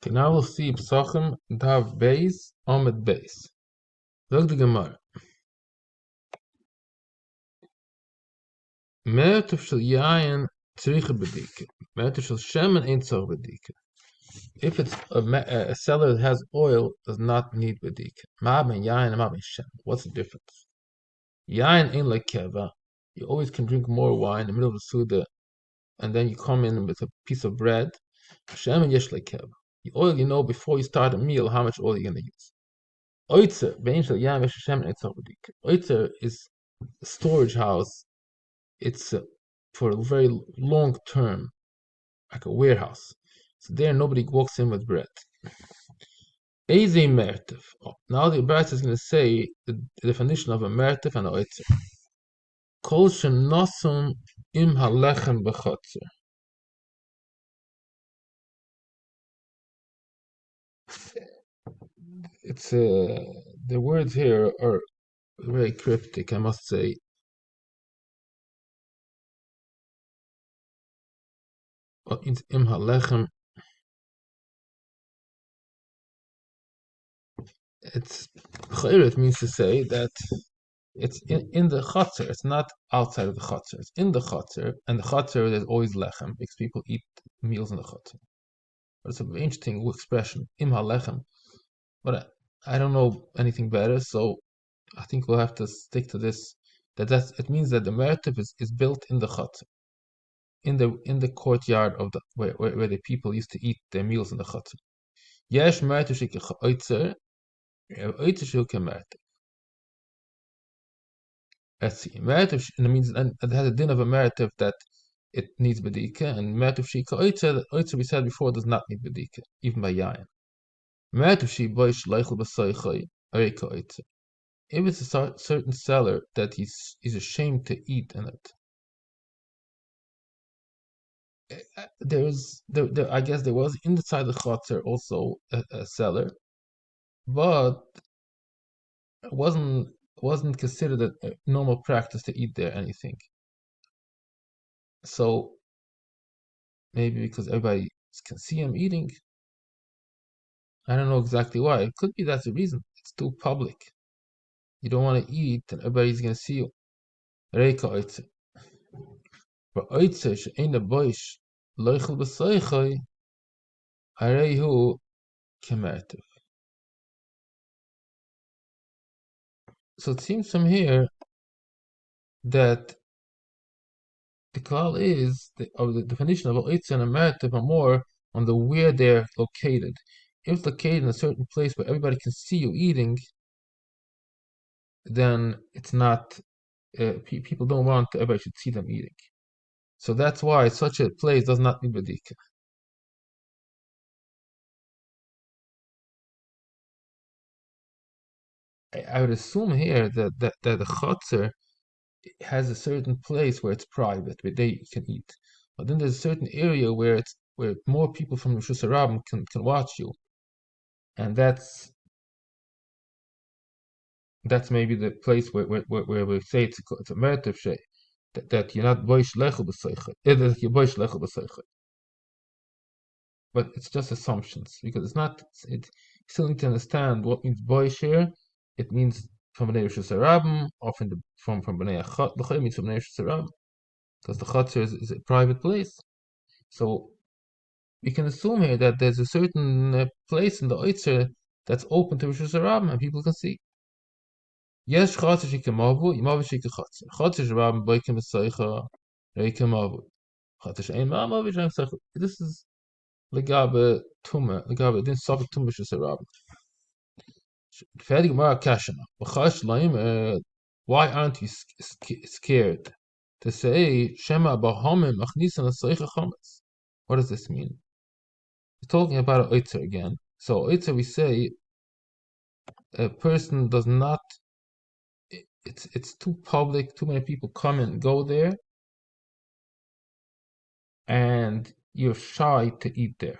Okay, now we'll see pesachim dav beis omid beis. Look the Gemara. Mertuf shel yayin tzricha bedika. Mertuf shel shemen ein tzorich bedika. If it's a seller that has oil, does not need bedika. Ma ben yayin and ma ben shemen. What's the difference? Yayin ain't like keva. You always can drink more wine in the middle of the suda, and then you come in with a piece of bread. Shemen yesh like keva. The oil, you know before you start a meal how much oil you're going to use. Oitzer, bein shel yayin vesh shemen ein tzorich bedika. Oitzer is a storage house. It's for a very long term, like a warehouse. So there, nobody walks in with bread. Eze mertif. Oh, now the Bryce is going to say the definition of a mertif and a oitzer. Kol shenosum im halechem bechotzer. It's the words here are very cryptic, I must say. Im halechem. It means to say that it's in the chutzner. It's not outside of the chutzner. It's in the chutzner, and the chutzner there's always lechem because people eat meals in the chutzner. But it's an interesting expression, im halechem. But I don't know anything better, so I think we'll have to stick to this. It means that the merativ is built in the chutzner, in the courtyard of the where the people used to eat their meals in the chutzner. Yesh merativ shikach oitzer, oitzer shilke merativ. Let's see. Merativ means and it has a din of a merativ that it needs bedika, and merativ shika oitzer we said before does not need bedika, even by yayin. Merativ shi boish leichel b'soichai areka oitzer. If it's a certain seller that he's ashamed to eat in it, I guess there was inside the chotzer also a seller, but it wasn't considered a normal practice to eat there anything. So maybe because everybody can see him eating, I don't know exactly why. It could be that's the reason. It's too public. You don't want to eat, and everybody's gonna see you. Reika oitze. But oitze she'ein a boish loichel b'soichoi hareihu kemertiv. So it seems from here that the klal is the definition of oitze and a mertiv are more on the where they're located. If it's located in a certain place where everybody can see you eating, then it's not. People don't want everybody should see them eating. So that's why such a place does not need bedika. I would assume here that the chotzer has a certain place where it's private, where they can eat. But then there's a certain area where more people from the Rishus Harabim can watch you, and that's maybe the place where we say it's a merativ shay that you're not boish lechel b'soichet, that you're boish lechel b'soichet. But it's just assumptions because it's not. You still need to understand what means boish here. It means from Bnei Rishus Harabim, or from Bnei Achot. L'chayim means from Bnei Rishus Harabim, because the chutzner is a private place. So we can assume here that there's a certain place in the oitzer that's open to Rishus Harabim and people can see. Yes, chutzner shikamavu, imavu shikachatzer. Chutzner Harabim boikim esoicha reikamavu. Chutzner she'ein ma'amavu she'ein esoicha. This is legabe tumah, legabe din sabik tumah Rishus Harabim. Fertig Gemara Kashana. Why aren't you scared to say Shema Bahomim Achnisan Asaicha Chometz? What does this mean? We're talking about an oitzer again. So oitzer we say a person does not. It's too public. Too many people come and go there, and you're shy to eat there.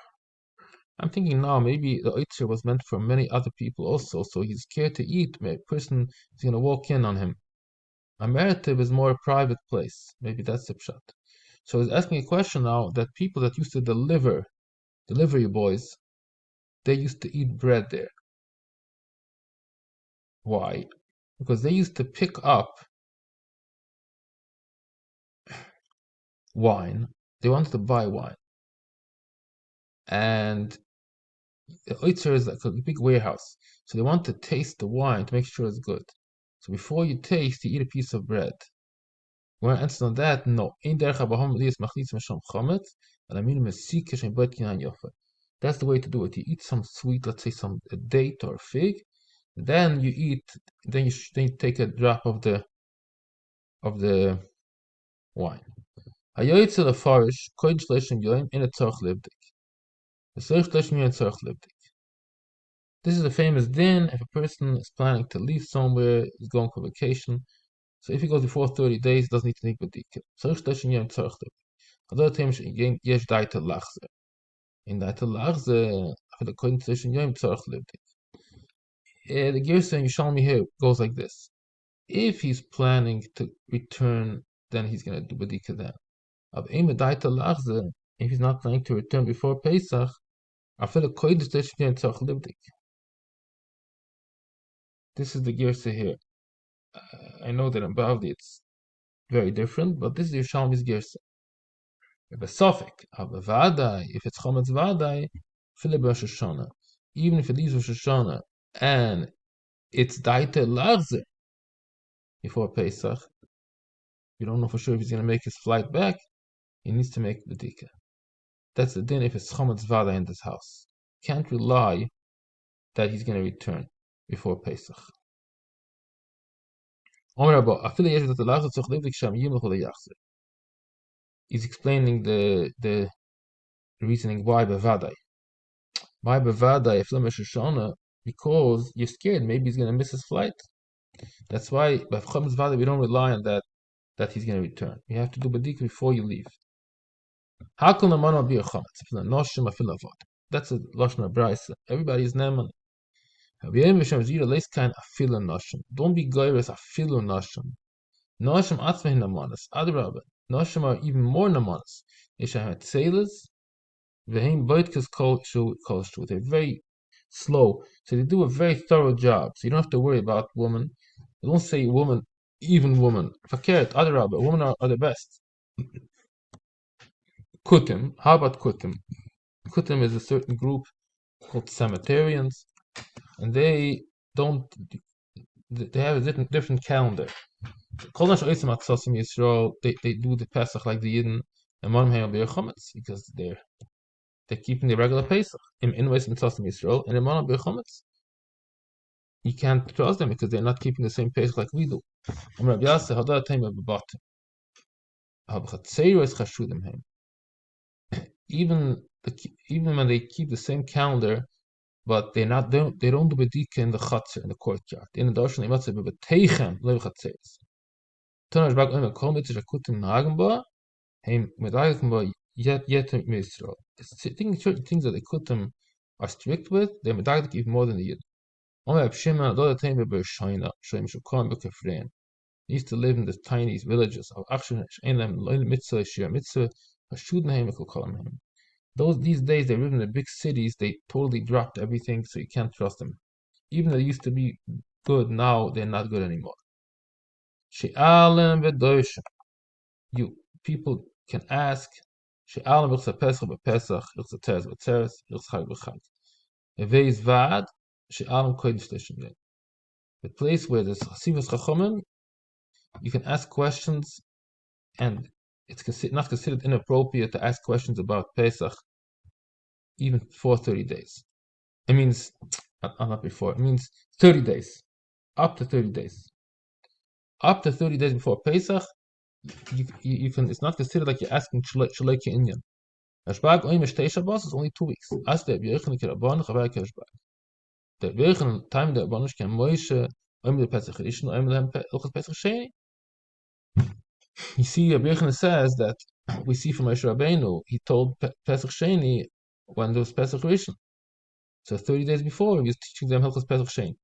I'm thinking now maybe the oitzer was meant for many other people also, so he's scared to eat. A person is going to walk in on him. A merativ is more a private place. Maybe that's the pshat. So he's asking a question now that people that used to deliver you boys, they used to eat bread there. Why? Because they used to pick up wine. They wanted to buy wine. And the Oitzer is like a big warehouse. So they want to taste the wine to make sure it's good. So before you taste, you eat a piece of bread. When I answer on that, no. That's the way to do it. You eat some sweet, let's say some a date or a fig, then you eat, then you take a drop of the wine. Hayoytze lefarish kodesh leishim yoim in a tzorch libdik. The tzorch leishim yoim tzorch libdik. This is a famous din if a person is planning to leave somewhere, is going for vacation. So if he goes before 30 days, he doesn't need to take badika. Tzorch leishim yoim tzorch libdik. Other times yesh daita lachze. In daita lachze, for the kodesh leishim yoim tzorch libdik. The Gersa in Yishalmi here goes like this. If he's planning to return, then he's going to do badika then. If he's not planning to return before Pesach, this is the Gersa here. I know that in Bavli it's very different, but this is Yerushalmi's Gersa. If it's Chometz Vadai, Rosh Hashanah. Even if it leaves Rosh Hashanah and it's Daita Lachze before Pesach, you don't know for sure if he's going to make his flight back, he needs to make Badika. That's the din if it's Chometz Vadai in this house. Can't rely that he's going to return before Pesach. He's explaining the reasoning why bevadai. Why bevadai if Rosh Hashanah? Because you're scared maybe he's going to miss his flight. That's why by Chometz Vadai we don't rely on that he's going to return. You have to do badika before you leave. How can the man be a chometz? That's a lashon brayse. Everybody is neman. Don't be goyrus afilu nashim. Nashim atzmehin namanas. Adrabah. Nashim are even more namanas. Yeshahem sailors. Vehim boitkas kol shu. They're very slow, so they do a very thorough job. So you don't have to worry about women. You don't say woman, even woman. Fakert, adrabah. Women are the best. Kutim. How about Kutim? Kutim is a certain group called cemeterians, and they have a different calendar. They do the Pesach like the Yidden and Manam Hayom Chometz because they're keeping the regular Pesach. In West Mitzvah Yisrael and in Manam Chometz, you can't trust them because they're not keeping the same Pesach like we do. Even when they keep the same calendar, but they don't do bedika in the chatzir, in the courtyard. In the darshan imatze bebeteichem lev chatzeres. Tanash bag omer kol mitzvah shakutim nagenba heim medayim ba yet Israel. Certain things that the kutim are strict with, they're medayim even more than the yid. Omer abshima lo dateim bebershaina shoyim shukam bekefrein. They used to live in the tiny villages of Achshin ein lem loy mitzvah shir mitzvah hashudn heim ekol kolam heim. These days they live in the big cities, they totally dropped everything, so you can't trust them. Even though they used to be good, now they're not good anymore. You people can ask. The place where there's Chasivas Chachomim, you can ask questions, and it's not considered inappropriate to ask questions about Pesach even for 30 days. It means, not before, it means 30 days. Up to 30 days. Up to 30 days before Pesach, you can. It's not considered like you're asking Shalek Inyan. Hashbag Oim Shtei Shabbos is only 2 weeks. As the B'yechan Kirabban Chavai Kershbag. The B'yechan time the Rabbanish can Moshe Oim the Pesach Rishon Oim the Pesach Sheni. You see, B'yechan says that we see from Moshe Rabbeinu, he told Pesach Sheni when there was Pesach Rishon. So 30 days before, he was teaching them Hilchos Pesach Sheni.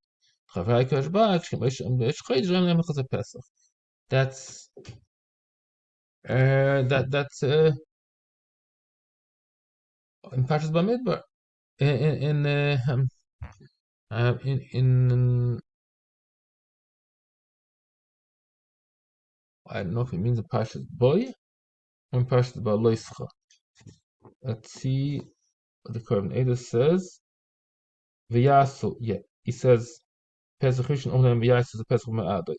Chavai Kershbag Shem Moshe Oim the Pesach Oim the Pesach. That's in Parshas Bamidbar. in I don't know if it means in Parshas Boy or in Parshas Baloischa. Let's see what the Korban Eder says. V'yasu, yeah, he says Pesach Rishon Omnei V'yasu is a Pesach Me'adai.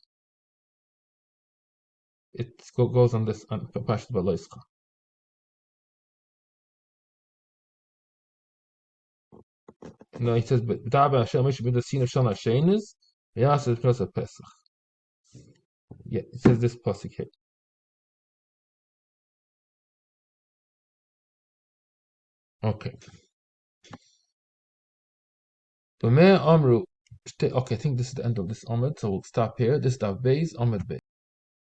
It goes on this on Parshas Baloischa. No, he says, but Daba Hashem Moshe ben the scene of Shana Shenis, V'yasu is because of Pesach. Yeah, it says this pasuk here. Okay. Okay, I think this is the end of this Amud, so we'll stop here. This is the Beis Amud Beis.